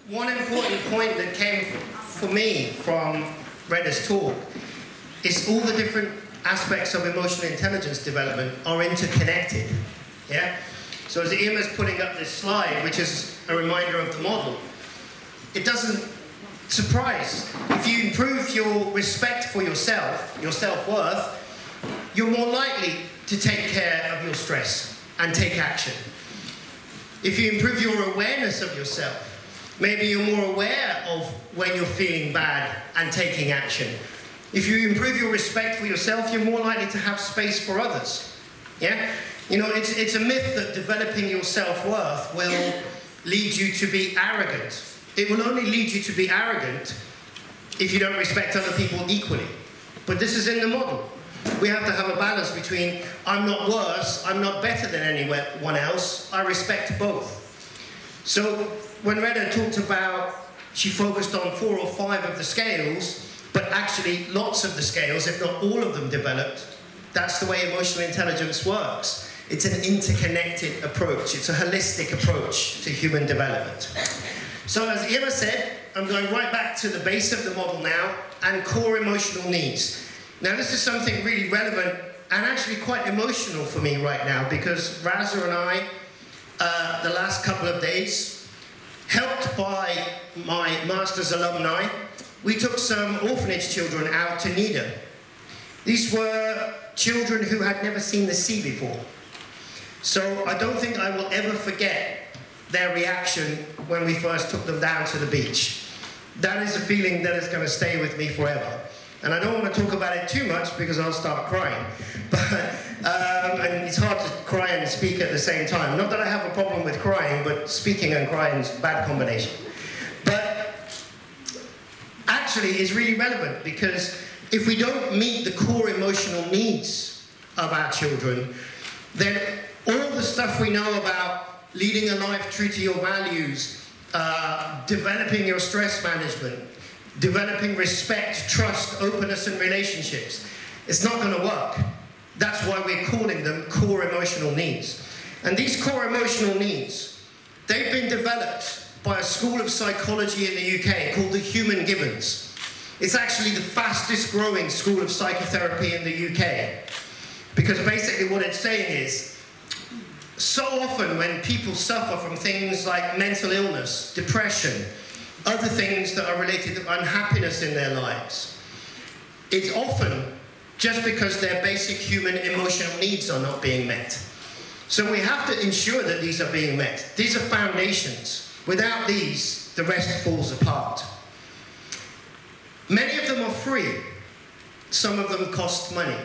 one important point that came for me from Reda's talk is all the different aspects of emotional intelligence development are interconnected. Yeah? So as Emma's putting up this slide, which is a reminder of the model, it doesn't surprise. If you improve your respect for yourself, your self-worth, you're more likely to take care of your stress and take action. If you improve your awareness of yourself, maybe you're more aware of when you're feeling bad and taking action. If you improve your respect for yourself, you're more likely to have space for others. Yeah? You know, it's a myth that developing your self-worth will lead you to be arrogant. It will only lead you to be arrogant if you don't respect other people equally. But this is in the model. We have to have a balance between I'm not worse, I'm not better than anyone else, I respect both. So when Reda talked about, she focused on 4 or 5 of the scales, but actually lots of the scales, if not all of them, developed. That's the way emotional intelligence works. It's an interconnected approach. It's a holistic approach to human development. So as Emma said, I'm going right back to the base of the model now, and core emotional needs. Now this is something really relevant and actually quite emotional for me right now, because Raza and I, the last couple of days, helped by my master's alumni, we took some orphanage children out to Neale. These were children who had never seen the sea before. So I don't think I will ever forget their reaction when we first took them down to the beach. That is a feeling that is going to stay with me forever. And I don't want to talk about it too much because I'll start crying. But, and it's hard to cry and speak at the same time. Not that I have a problem with crying, but speaking and crying is a bad combination. But actually it's really relevant, because if we don't meet the core emotional needs of our children, then all the stuff we know about leading a life true to your values, developing your stress management, developing respect, trust, openness, and relationships, it's not going to work. That's why we're calling them core emotional needs. And these core emotional needs, they've been developed by a school of psychology in the UK called the Human Givens. It's actually the fastest growing school of psychotherapy in the UK. Because basically what it's saying is, so often when people suffer from things like mental illness, depression, other things that are related to unhappiness in their lives, it's often just because their basic human emotional needs are not being met. So we have to ensure that these are being met. These are foundations. Without these, the rest falls apart. Many of them are free. Some of them cost money.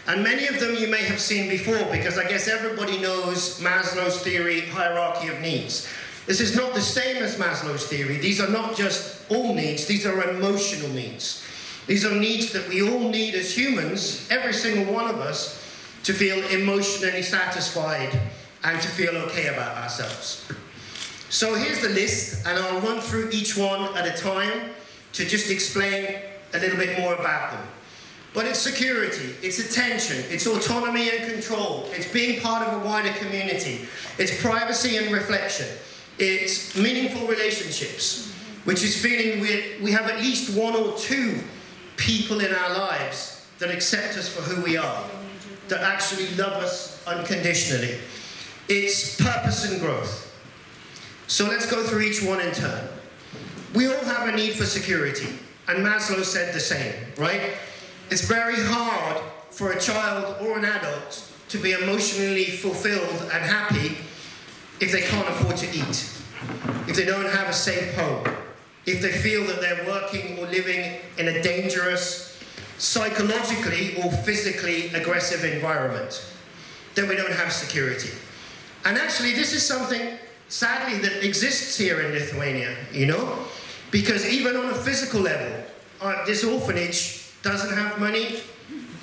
And many of them you may have seen before, because I guess everybody knows Maslow's theory, hierarchy of needs. This is not the same as Maslow's theory. These are not just all needs, these are emotional needs. These are needs that we all need as humans, every single one of us, to feel emotionally satisfied and to feel okay about ourselves. So here's the list, and I'll run through each one at a time to just explain a little bit more about them. But it's security, it's attention, it's autonomy and control, it's being part of a wider community, it's privacy and reflection, it's meaningful relationships, which is feeling we have at least 1 or 2 people in our lives that accept us for who we are, that actually love us unconditionally. It's purpose and growth. So let's go through each one in turn. We all have a need for security, and Maslow said the same, right? It's very hard for a child or an adult to be emotionally fulfilled and happy if they can't afford to eat, if they don't have a safe home, if they feel that they're working or living in a dangerous, psychologically or physically aggressive environment, then we don't have security. And actually this is something, sadly, that exists here in Lithuania, you know? Because even on a physical level, this orphanage doesn't have money.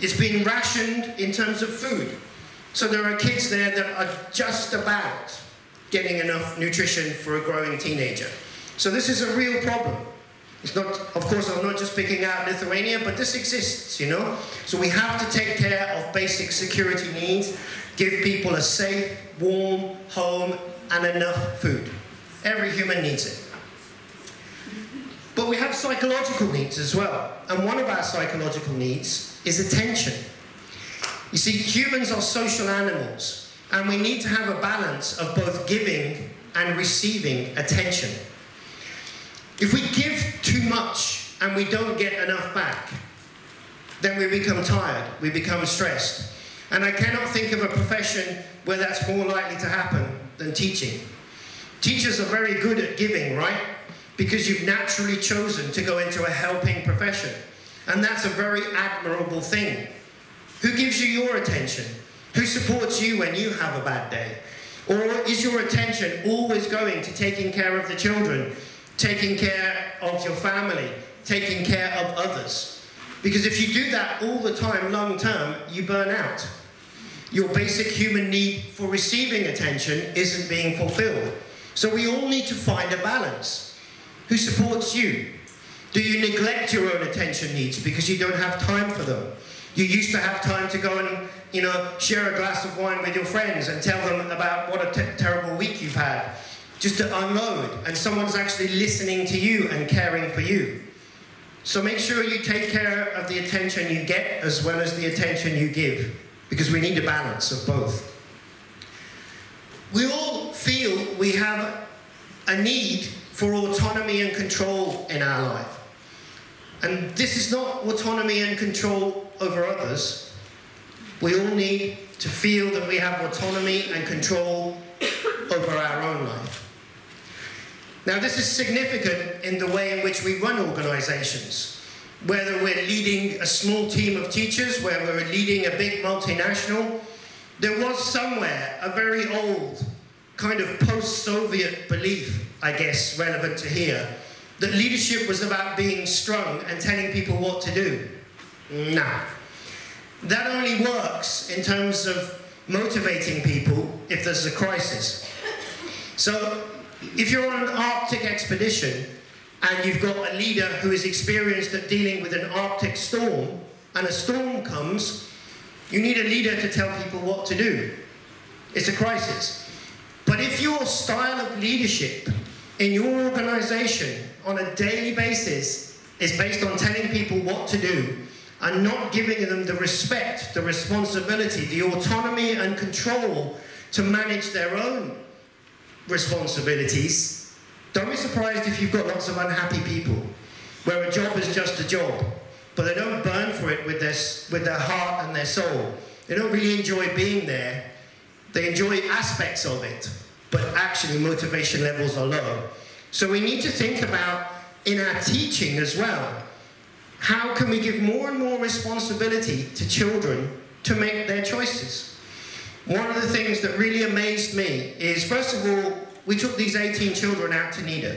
It's been rationed in terms of food. So there are kids there that are just about getting enough nutrition for a growing teenager. So this is a real problem. It's not, of course, I'm not just picking out Lithuania, but this exists, you know? So we have to take care of basic security needs, give people a safe, warm home, and enough food. Every human needs it. But we have psychological needs as well. And one of our psychological needs is attention. You see, humans are social animals, and we need to have a balance of both giving and receiving attention. If we give too much and we don't get enough back, then we become tired, we become stressed. And I cannot think of a profession where that's more likely to happen than teaching. Teachers are very good at giving, right? Because you've naturally chosen to go into a helping profession. And that's a very admirable thing. Who gives you your attention? Who supports you when you have a bad day? Or is your attention always going to taking care of the children, taking care of your family, taking care of others? Because if you do that all the time, long term, you burn out. Your basic human need for receiving attention isn't being fulfilled. So we all need to find a balance. Who supports you? Do you neglect your own attention needs because you don't have time for them? You used to have time to go and, share a glass of wine with your friends and tell them about what a terrible week you've had, just to unload, and someone's actually listening to you and caring for you. So make sure you take care of the attention you get as well as the attention you give, because we need a balance of both. We all feel we have a need for autonomy and control in our life. And this is not autonomy and control over others. We all need to feel that we have autonomy and control over our own life. Now, this is significant in the way in which we run organizations. Whether we're leading a small team of teachers, whether we're leading a big multinational, there was somewhere a very old kind of post-Soviet belief, I guess, relevant to here, that leadership was about being strong and telling people what to do. Nah. That only works in terms of motivating people if there's a crisis. So, if you're on an Arctic expedition and you've got a leader who is experienced at dealing with an Arctic storm, and a storm comes, you need a leader to tell people what to do. It's a crisis. But if your style of leadership in your organization on a daily basis is based on telling people what to do and not giving them the respect, the responsibility, the autonomy and control to manage their own responsibilities, don't be surprised if you've got lots of unhappy people where a job is just a job, but they don't burn for it with their heart and their soul. They don't really enjoy being there. They enjoy aspects of it, but actually motivation levels are low. So we need to think about, in our teaching as well, how can we give more and more responsibility to children to make their choices? One of the things that really amazed me is, first of all, we took these 18 children out to Neale.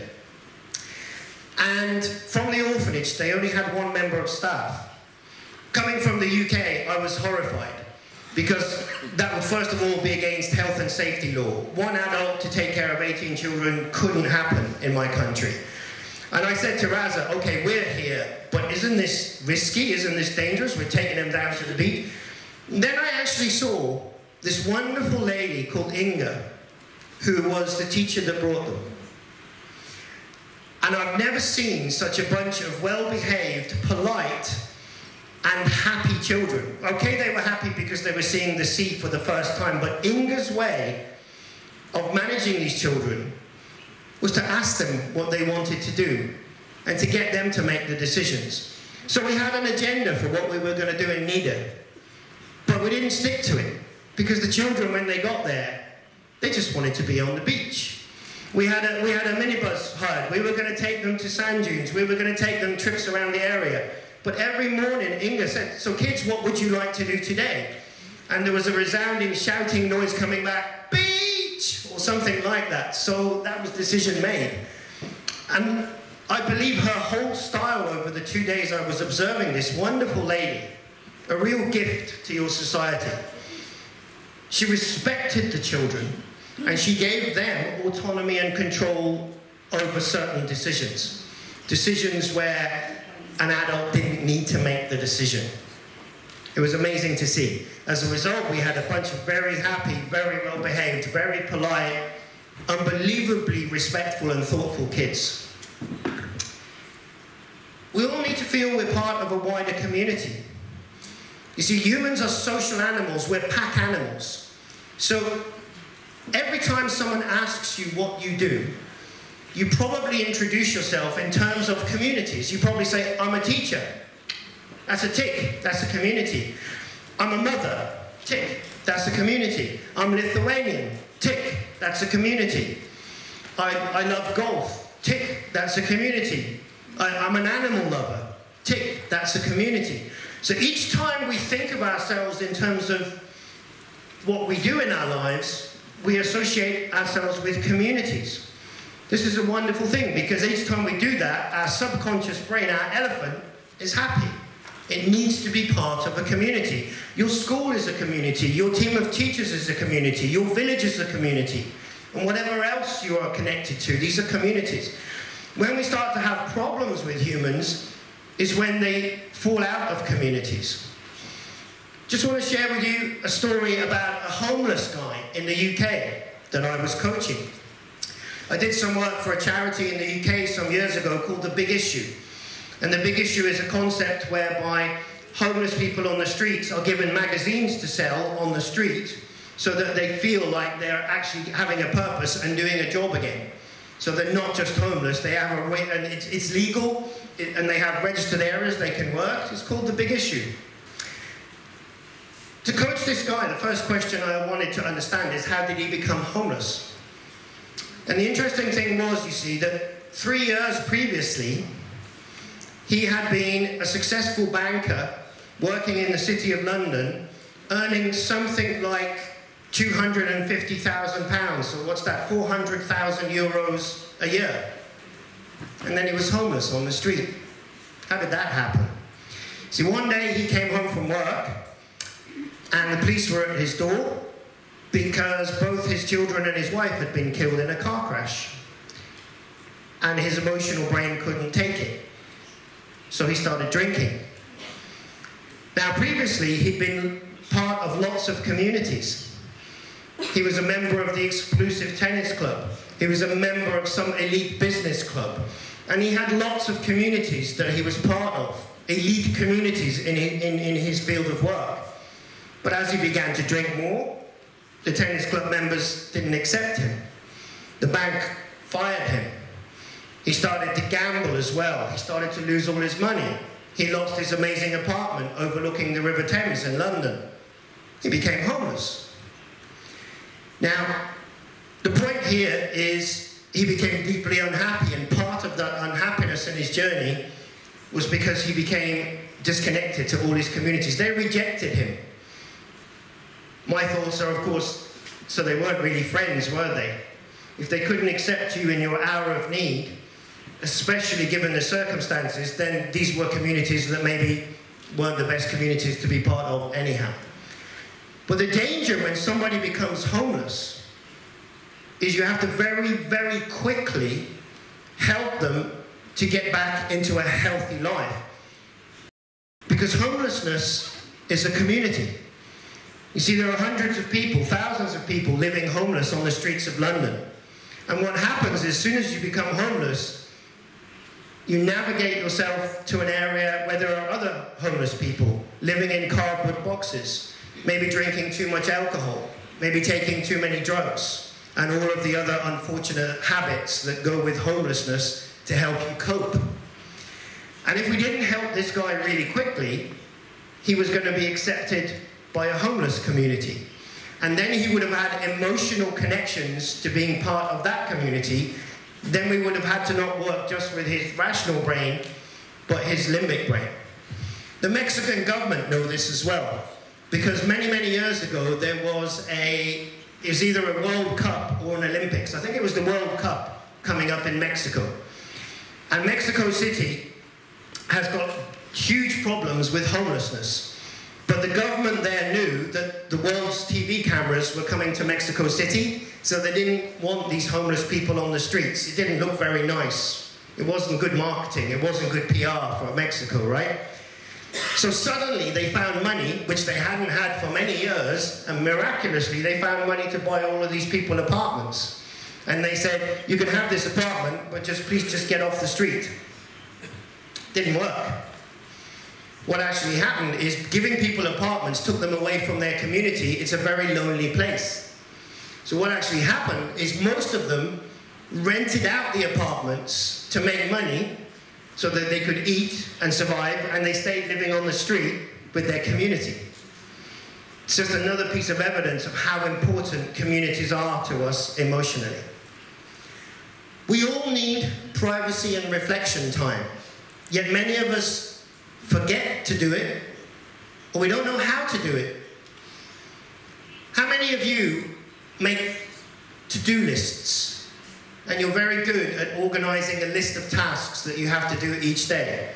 And from the orphanage, they only had one member of staff. Coming from the UK, I was horrified, because that would first of all be against health and safety law. One adult to take care of 18 children couldn't happen in my country. And I said to Raza, okay, we're here, but isn't this risky? Isn't this dangerous? We're taking them down to the beach. Then I actually saw this wonderful lady called Inga, who was the teacher that brought them. And I've never seen such a bunch of well-behaved, polite, and happy children. Okay, they were happy because they were seeing the sea for the first time, but Inga's way of managing these children was to ask them what they wanted to do and to get them to make the decisions. So we had an agenda for what we were going to do in Neale, but we didn't stick to it, because the children, when they got there, they just wanted to be on the beach. We had a minibus hired. We were going to take them to sand dunes. We were going to take them trips around the area. But every morning, Inga said, so kids, what would you like to do today? And there was a resounding shouting noise coming back, beach, or something like that. So that was decision made. And I believe her whole style over the 2 days I was observing this wonderful lady, a real gift to your society. She respected the children, and she gave them autonomy and control over certain decisions. Decisions where an adult didn't need to make the decision. It was amazing to see. As a result, we had a bunch of very happy, very well-behaved, very polite, unbelievably respectful and thoughtful kids. feel we're part of a wider community. You see, humans are social animals, we're pack animals. So every time someone asks you what you do, you probably introduce yourself in terms of communities. You probably say, I'm a teacher. That's a tick, that's a community. I'm a mother, tick, that's a community. I'm Lithuanian, tick, that's a community. I love golf, tick, that's a community. I'm an animal lover, tick, that's a community. So each time we think of ourselves in terms of what we do in our lives, we associate ourselves with communities. This is a wonderful thing, because each time we do that, our subconscious brain, our elephant, is happy. It needs to be part of a community. Your school is a community, your team of teachers is a community, your village is a community, and whatever else you are connected to, these are communities. When we start to have problems with humans is when they fall out of communities. Just want to share with you a story about a homeless guy in the UK that I was coaching. I did some work for a charity in the UK some years ago called The Big Issue. And The Big Issue is a concept whereby homeless people on the streets are given magazines to sell on the street so that they feel like they're actually having a purpose and doing a job again. So they're not just homeless, they have a way, and it's legal, and they have registered areas they can work. It's called The Big Issue. To coach this guy, the first question I wanted to understand is, how did he become homeless? And the interesting thing was, you see, that 3 years previously, he had been a successful banker working in the City of London, earning something like £250,000, so what's that, 400,000 euros a year. And then he was homeless on the street. How did that happen? See, one day he came home from work, and the police were at his door because both his children and his wife had been killed in a car crash. And his emotional brain couldn't take it. So he started drinking. Now, previously, he'd been part of lots of communities. He was a member of the exclusive tennis club. He was a member of some elite business club. And he had lots of communities that he was part of, elite communities in his field of work. But as he began to drink more, the tennis club members didn't accept him. The bank fired him. He started to gamble as well. He started to lose all his money. He lost his amazing apartment overlooking the River Thames in London. He became homeless. Now, the point here is he became deeply unhappy, and part of that unhappiness in his journey was because he became disconnected to all his communities. They rejected him. My thoughts are, of course, so they weren't really friends, were they? If they couldn't accept you in your hour of need, especially given the circumstances, then these were communities that maybe weren't the best communities to be part of anyhow. But the danger when somebody becomes homeless is you have to very, very quickly help them to get back into a healthy life. Because homelessness is a community. You see, there are hundreds of people, thousands of people living homeless on the streets of London. And what happens is, as soon as you become homeless, you navigate yourself to an area where there are other homeless people living in cardboard boxes, maybe drinking too much alcohol, maybe taking too many drugs, and all of the other unfortunate habits that go with homelessness to help you cope. And if we didn't help this guy really quickly, he was going to be accepted by a homeless community. And then he would have had emotional connections to being part of that community. Then we would have had to not work just with his rational brain, but his limbic brain. The Mexican government know this as well, because many, many years ago there was it was either a World Cup or an Olympics. I think it was the World Cup coming up in Mexico. And Mexico City has got huge problems with homelessness. But the government there knew that the world's TV cameras were coming to Mexico City, so they didn't want these homeless people on the streets. It didn't look very nice. It wasn't good marketing. It wasn't good PR for Mexico, right? So suddenly they found money, which they hadn't had for many years, and miraculously they found money to buy all of these people apartments. And they said, you can have this apartment, but please just get off the street. Didn't work. what actually happened is giving people apartments took them away from their community. It's a very lonely place. So what actually happened is most of them rented out the apartments to make money so that they could eat and survive, and they stayed living on the street with their community. It's just another piece of evidence of how important communities are to us emotionally. We all need privacy and reflection time, yet many of us forget to do it, or we don't know how to do it. How many of you make to-do lists? And you're very good at organizing a list of tasks that you have to do each day.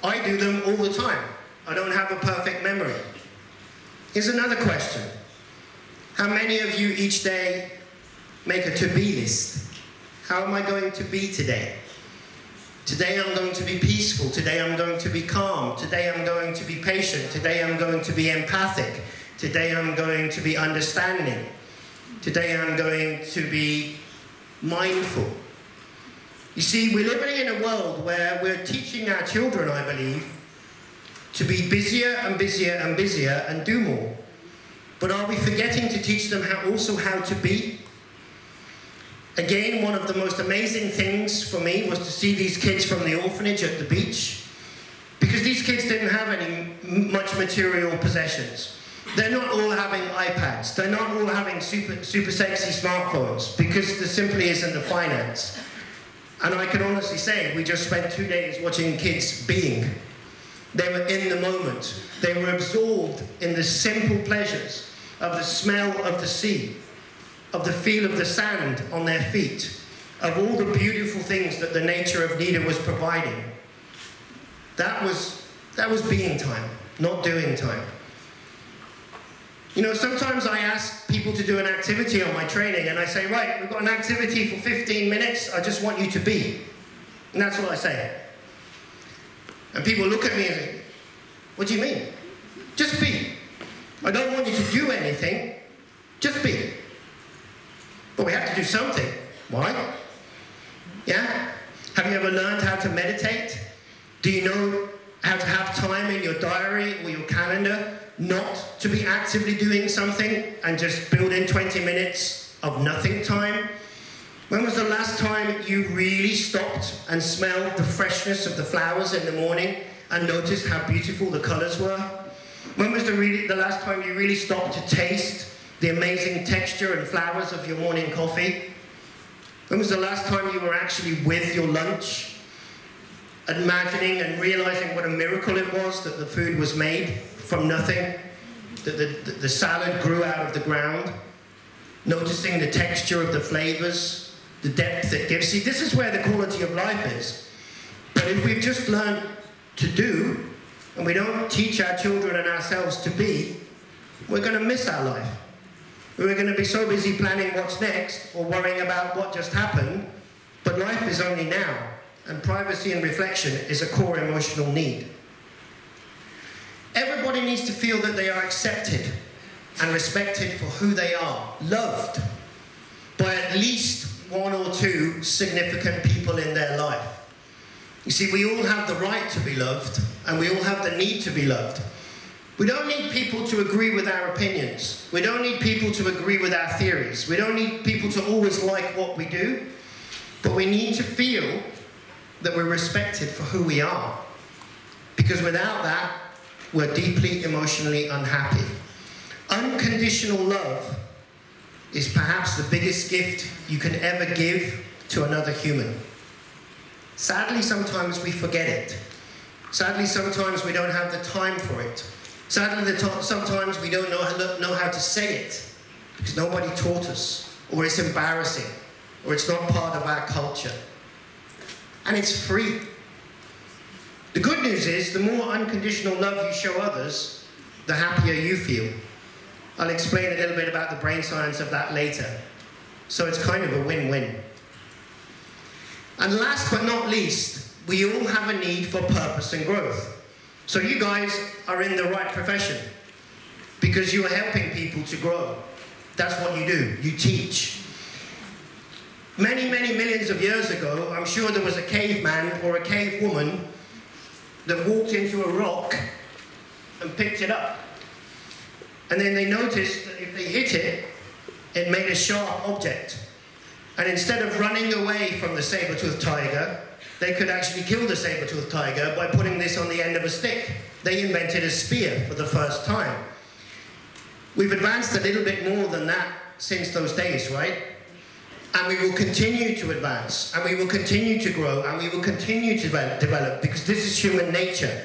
I do them all the time. I don't have a perfect memory. Here's another question. How many of you each day make a to-be list? How am I going to be today? Today I'm going to be peaceful. Today I'm going to be calm. Today I'm going to be patient. Today I'm going to be empathic. Today I'm going to be understanding. Today I'm going to be mindful. You see, we're living in a world where we're teaching our children, I believe, to be busier and busier and busier and do more. But are we forgetting to teach them also how to be? Again, one of the most amazing things for me was to see these kids from the orphanage at the beach, because these kids didn't have any much material possessions. They're not all having iPads. They're not all having super sexy smartphones, because there simply isn't the finance. And I can honestly say, we just spent 2 days watching kids being. They were in the moment. They were absorbed in the simple pleasures of the smell of the sea, of the feel of the sand on their feet, of all the beautiful things that the nature of Neale was providing. That was being time, not doing time. You know, sometimes I ask people to do an activity on my training, and I say, right, we've got an activity for 15 minutes, I just want you to be. And that's what I say. And people look at me and say, what do you mean? Just be. I don't want you to do anything, just be. But we have to do something. Why? Yeah? Have you ever learned how to meditate? Do you know how to have time in your diary or your calendar not to be actively doing something and just build in 20 minutes of nothing time? When was the last time you really stopped and smelled the freshness of the flowers in the morning and noticed how beautiful the colors were? When was the last time you really stopped to taste the amazing texture and flowers of your morning coffee? When was the last time you were actually with your lunch, imagining and realizing what a miracle it was that the food was made from nothing, that the salad grew out of the ground, noticing the texture of the flavors, the depth it gives? See, this is where the quality of life is. But if we've just learned to do, and we don't teach our children and ourselves to be, we're going to miss our life. We're going to be so busy planning what's next or worrying about what just happened, but life is only now, and privacy and reflection is a core emotional need. Everybody needs to feel that they are accepted and respected for who they are, loved by at least one or two significant people in their life. You see, we all have the right to be loved, and we all have the need to be loved. We don't need people to agree with our opinions. We don't need people to agree with our theories. We don't need people to always like what we do, but we need to feel that we're respected for who we are. Because without that, we're deeply emotionally unhappy. Unconditional love is perhaps the biggest gift you can ever give to another human. Sadly, sometimes we forget it. Sadly, sometimes we don't have the time for it. Sadly, sometimes we don't know how to say it because nobody taught us, or it's embarrassing, or it's not part of our culture. And it's free. The good news is, the more unconditional love you show others, the happier you feel. I'll explain a little bit about the brain science of that later. So it's kind of a win-win. And last but not least, we all have a need for purpose and growth. So you guys are in the right profession because you are helping people to grow. That's what you do. You teach. Many, many millions of years ago, I'm sure there was a caveman or a cave woman that walked into a rock and picked it up. And then they noticed that if they hit it, it made a sharp object. And instead of running away from the saber-toothed tiger, they could actually kill the saber-toothed tiger by putting this on the end of a stick. They invented a spear for the first time. We've advanced a little bit more than that since those days, right? And we will continue to advance, and we will continue to grow, and we will continue to develop, because this is human nature.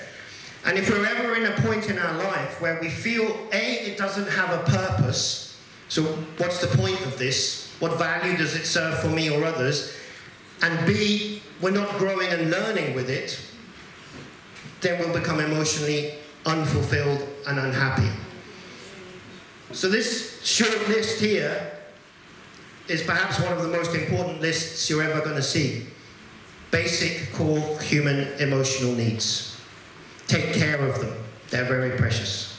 And if we're ever in a point in our life where we feel, A, it doesn't have a purpose, so what's the point of this? What value does it serve for me or others? And B, we're not growing and learning with it, then we'll become emotionally unfulfilled and unhappy. So this short list here is perhaps one of the most important lists you're ever going to see. Basic, core human emotional needs. Take care of them. They're very precious.